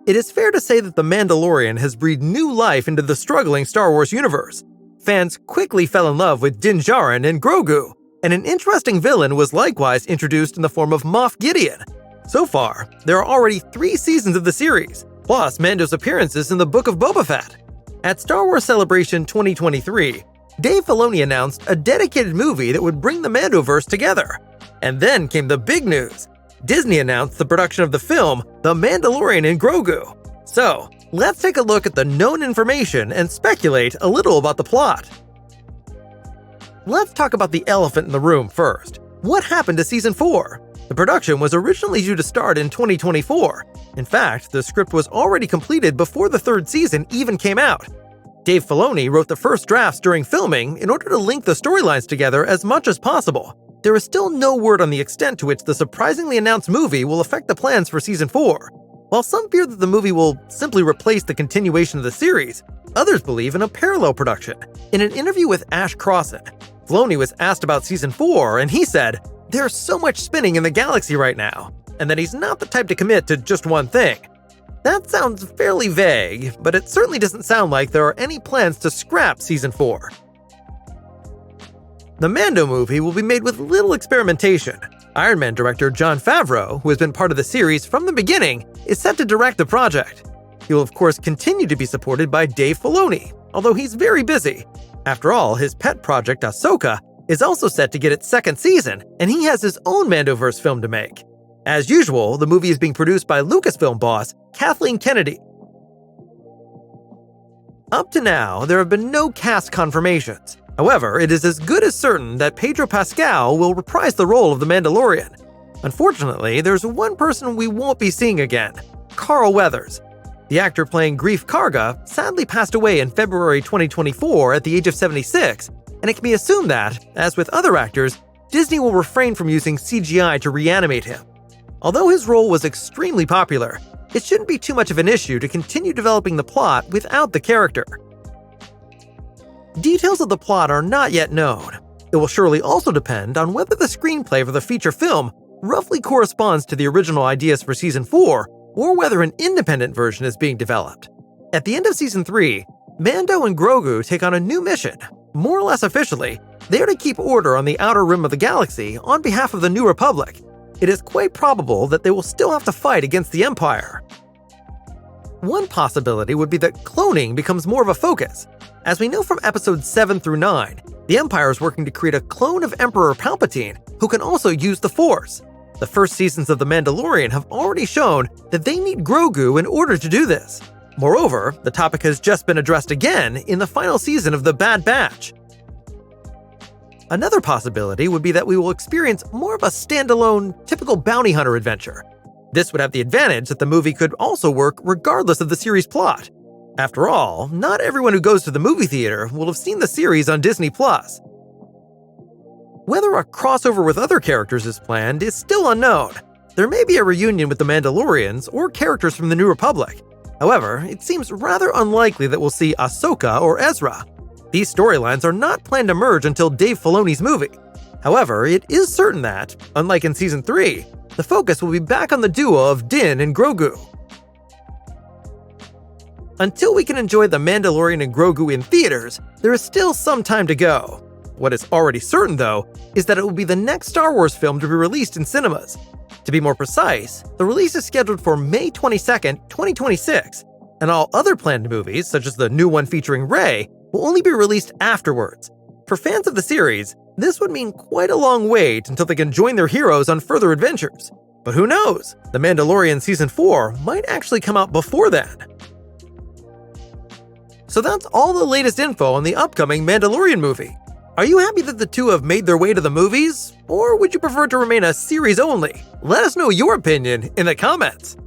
It is fair to say that The Mandalorian has breathed new life into the struggling Star Wars universe. Fans quickly fell in love with Din Djarin and Grogu, and an interesting villain was likewise introduced in the form of Moff Gideon. So far, there are already 3 seasons of the series, plus Mando's appearances in the Book of Boba Fett. At Star Wars Celebration 2023, Dave Filoni announced a dedicated movie that would bring the Mandoverse together. And then came the big news. Disney announced the production of the film The Mandalorian and Grogu. So, let's take a look at the known information and speculate a little about the plot. Let's talk about the elephant in the room first. What happened to Season 4? The production was originally due to start in 2024. In fact, the script was already completed before the 3rd season even came out. Dave Filoni wrote the first drafts during filming in order to link the storylines together as much as possible. There is still no word on the extent to which the surprisingly announced movie will affect the plans for Season 4. While some fear that the movie will simply replace the continuation of the series, others believe in a parallel production. In an interview with Ash Crossan, Filoni was asked about Season 4, and he said, "There's so much spinning in the galaxy right now," and that he's not the type to commit to just one thing. That sounds fairly vague, but it certainly doesn't sound like there are any plans to scrap Season 4. The Mando movie will be made with little experimentation. Iron Man director Jon Favreau, who has been part of the series from the beginning, is set to direct the project. He will of course continue to be supported by Dave Filoni, although he's very busy. After all, his pet project Ahsoka is also set to get its 2nd season, and he has his own Mandoverse film to make. As usual, the movie is being produced by Lucasfilm boss Kathleen Kennedy. Up to now, there have been no cast confirmations. However, it is as good as certain that Pedro Pascal will reprise the role of the Mandalorian. Unfortunately, there's one person we won't be seeing again: Carl Weathers. The actor playing Greef Karga sadly passed away in February 2024 at the age of 76, and it can be assumed that, as with other actors, Disney will refrain from using CGI to reanimate him. Although his role was extremely popular, it shouldn't be too much of an issue to continue developing the plot without the character. Details of the plot are not yet known. It will surely also depend on whether the screenplay for the feature film roughly corresponds to the original ideas for Season 4, or whether an independent version is being developed. At the end of Season 3, Mando and Grogu take on a new mission. More or less officially, they are to keep order on the outer rim of the galaxy on behalf of the New Republic. It is quite probable that they will still have to fight against the Empire. One possibility would be that cloning becomes more of a focus. As we know from episodes 7 through 9, the Empire is working to create a clone of Emperor Palpatine who can also use the Force. The first seasons of The Mandalorian have already shown that they need Grogu in order to do this. Moreover, the topic has just been addressed again in the final season of The Bad Batch. Another possibility would be that we will experience more of a standalone, typical bounty hunter adventure. This would have the advantage that the movie could also work regardless of the series' plot. After all, not everyone who goes to the movie theater will have seen the series on Disney+. Whether a crossover with other characters is planned is still unknown. There may be a reunion with the Mandalorians or characters from the New Republic. However, it seems rather unlikely that we'll see Ahsoka or Ezra. These storylines are not planned to merge until Dave Filoni's movie. However, it is certain that, unlike in Season 3, the focus will be back on the duo of Din and Grogu. Until we can enjoy The Mandalorian and Grogu in theaters, there is still some time to go. What is already certain, though, is that it will be the next Star Wars film to be released in cinemas. To be more precise, the release is scheduled for May 22nd, 2026, and all other planned movies, such as the new one featuring Rey, will only be released afterwards. For fans of the series, this would mean quite a long wait until they can join their heroes on further adventures. But who knows? The Mandalorian Season 4 might actually come out before then. So that's all the latest info on the upcoming Mandalorian movie. Are you happy that the two have made their way to the movies? Or would you prefer to remain a series only? Let us know your opinion in the comments.